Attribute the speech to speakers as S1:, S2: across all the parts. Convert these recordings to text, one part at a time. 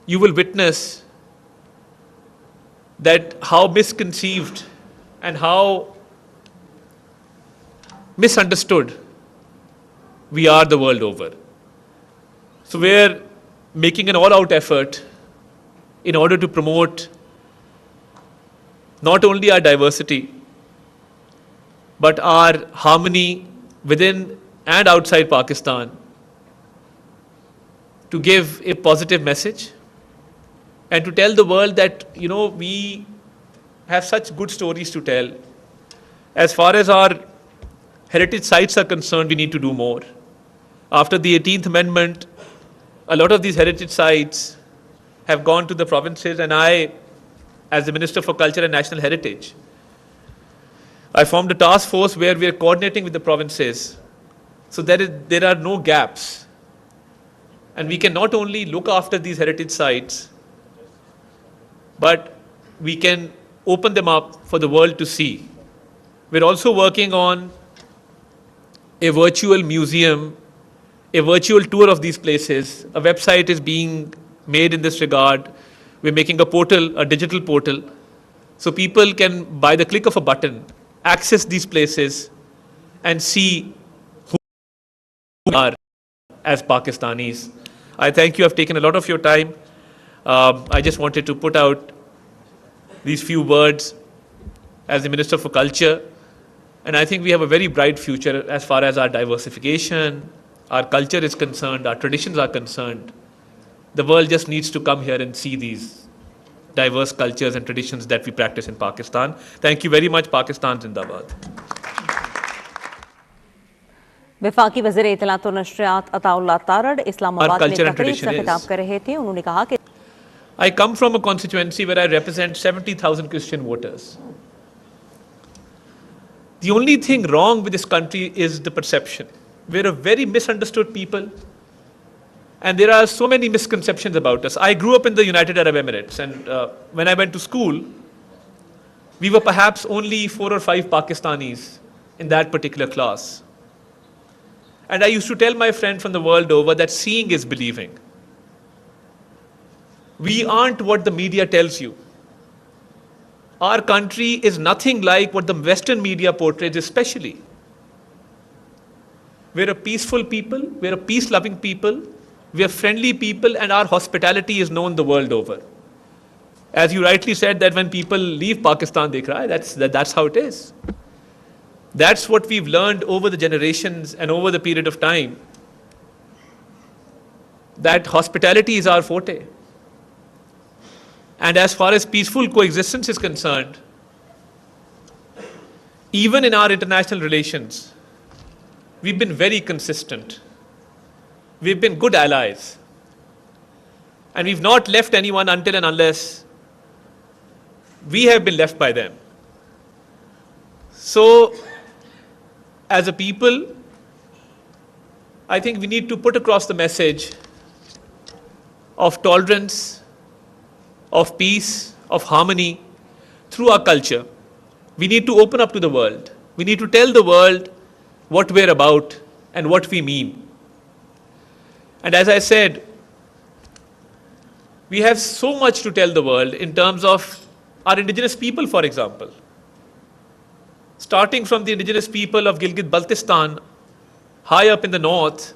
S1: you will witness that how misconceived and how misunderstood we are the world over. So we're making an all-out effort in order to promote not only our diversity, but our harmony within and outside Pakistan, to give a positive message and to tell the world that, we have such good stories to tell. As far as our heritage sites are concerned, we need to do more. After the 18th Amendment, a lot of these heritage sites have gone to the provinces, and I, as the Minister for Culture and National Heritage, I formed a task force where we are coordinating with the provinces so that there are no gaps. And we can not only look after these heritage sites, but we can open them up for the world to see. We're also working on a virtual museum, a virtual tour of these places. A website is being made in this regard. We're making a portal, a digital portal, so people can, by the click of a button, access these places and see who we are as Pakistanis. I thank you. I've taken a lot of your time. I just wanted to put out these few words as the Minister for Culture. And I think we have a very bright future as far as our diversification, our culture is concerned, our traditions are concerned. The world just needs to come here and see these diverse cultures and traditions that we practice in Pakistan. Thank you very much. Pakistan Zindabad.
S2: वफाकी वज़ीर इत्तलात और नशरियात अता तारड़ इस्लामाबाद में तकरीब से खिताब कर रहे थे। उन्होंने कहा कि
S1: I come from a constituency where I represent 70,000 Christian voters. The only thing wrong with this country is the perception. We're a very misunderstood people, and there are so many misconceptions about us. I grew up in the United Arab Emirates, and when I went to school, we were perhaps only 4 or 5 Pakistanis in that particular class. And I used to tell my friend from the world over that seeing is believing. We aren't what the media tells you. Our country is nothing like what the Western media portrays, especially. We're a peaceful people, we're a peace-loving people, we're friendly people, and our hospitality is known the world over. As you rightly said, that when people leave Pakistan, they cry. That's how it is. That's what we've learned over the generations and over the period of time, that hospitality is our forte. And as far as peaceful coexistence is concerned, even in our international relations, we've been very consistent. We've been good allies. And we've not left anyone until and unless we have been left by them. So, as a people, I think we need to put across the message of tolerance, of peace, of harmony through our culture. We need to open up to the world. We need to tell the world what we're about and what we mean. And as I said, we have so much to tell the world in terms of our indigenous people, for example. Starting from the indigenous people of Gilgit-Baltistan, high up in the north,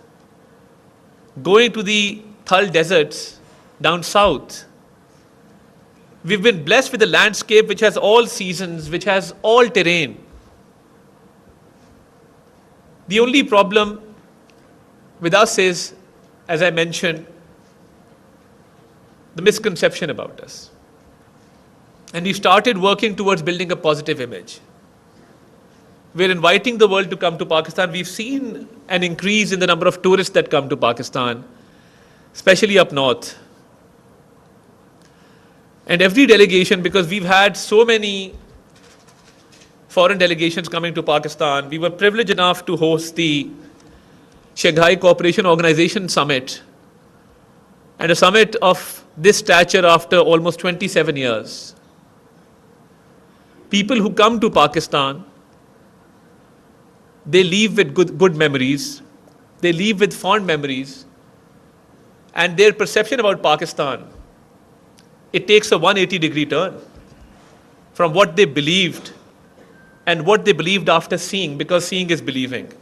S1: going to the Thal deserts down south. We've been blessed with a landscape which has all seasons, which has all terrain. The only problem with us is, as I mentioned, the misconception about us. And we started working towards building a positive image. We're inviting the world to come to Pakistan. We've seen an increase in the number of tourists that come to Pakistan, especially up north. And every delegation, because we've had so many foreign delegations coming to Pakistan, we were privileged enough to host the Shanghai Cooperation Organization Summit, and a summit of this stature after almost 27 years. People who come to Pakistan, they leave with good memories, they leave with fond memories, and their perception about Pakistan it takes a 180-degree turn from what they believed and what they believed after seeing, because seeing is believing.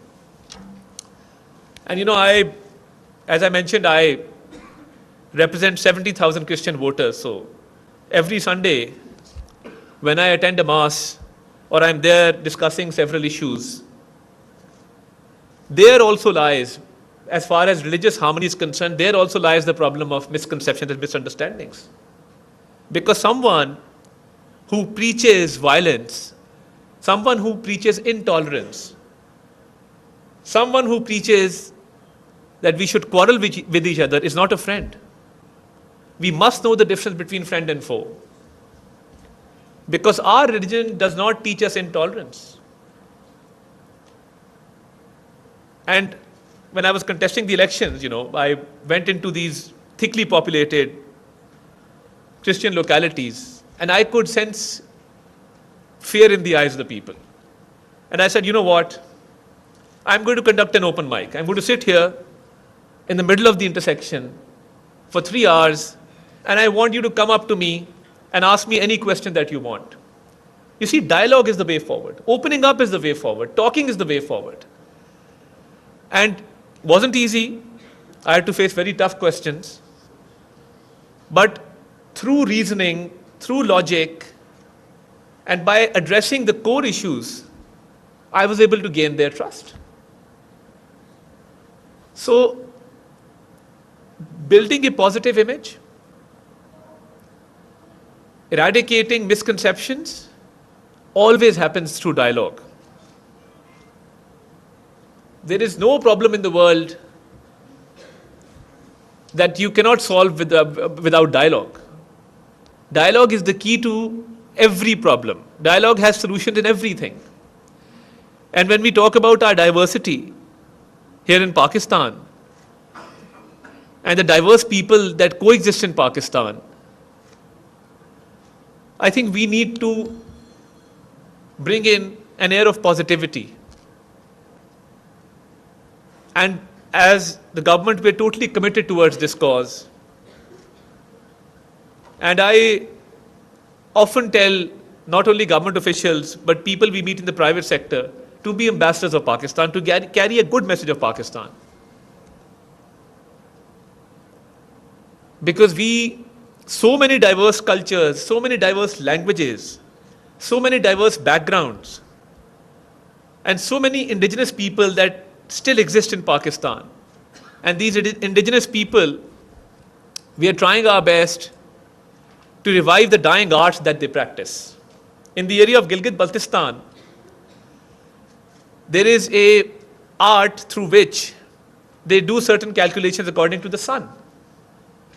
S1: And as I mentioned, I represent 70,000 Christian voters. So every Sunday, when I attend a mass or I'm there discussing several issues, there also lies, as far as religious harmony is concerned, there also lies the problem of misconceptions and misunderstandings. Because someone who preaches violence, someone who preaches intolerance, someone who preaches that we should quarrel with each other is not a friend. We must know the difference between friend and foe. Because our religion does not teach us intolerance. And when I was contesting the elections, I went into these thickly populated Christian localities, and I could sense fear in the eyes of the people. And I said, you know what? I'm going to conduct an open mic. I'm going to sit here in the middle of the intersection for 3 hours, and I want you to come up to me and ask me any question that you want. You see, dialogue is the way forward. Opening up is the way forward. Talking is the way forward. And wasn't easy. I had to face very tough questions. But through reasoning, through logic, and by addressing the core issues, I was able to gain their trust. So, building a positive image, eradicating misconceptions, always happens through dialogue. There is no problem in the world that you cannot solve without dialogue. Dialogue is the key to every problem. Dialogue has solutions in everything. And when we talk about our diversity here in Pakistan and the diverse people that coexist in Pakistan, I think we need to bring in an air of positivity. And as the government, we're totally committed towards this cause. And I often tell not only government officials, but people we meet in the private sector, to be ambassadors of Pakistan, to carry a good message of Pakistan. Because so many diverse cultures, so many diverse languages, so many diverse backgrounds, and so many indigenous people that still exist in Pakistan. And these indigenous people, we are trying our best to revive the dying arts that they practice. In the area of Gilgit-Baltistan, there is a art through which they do certain calculations according to the sun.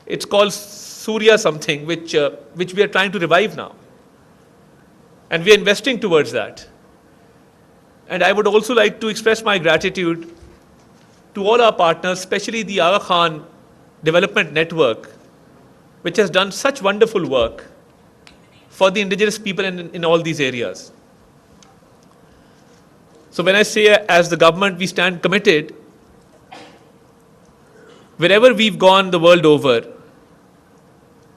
S1: It's called Surya something, which we are trying to revive now. And we are investing towards that. And I would also like to express my gratitude to all our partners, especially the Aga Khan Development Network, which has done such wonderful work for the indigenous people in all these areas. So when I say as the government, we stand committed, wherever we've gone the world over,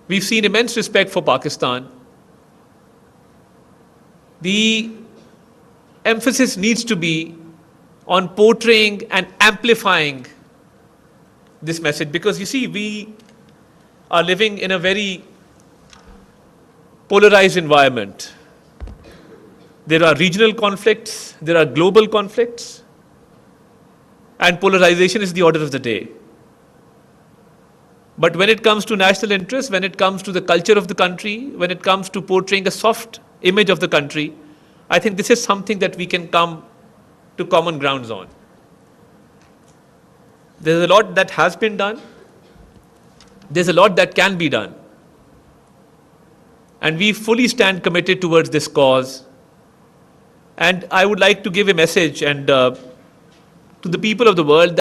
S1: we've seen immense respect for Pakistan. The emphasis needs to be on portraying and amplifying this message, because you see, we are living in a very polarized environment. There are regional conflicts, there are global conflicts, and polarization is the order of the day. But when it comes to national interest, when it comes to the culture of the country, when it comes to portraying a soft image of the country, I think this is something that we can come to common grounds on. There's a lot that has been done. There's a lot that can be done. And we fully stand committed towards this cause. And I would like to give a message to the people of the world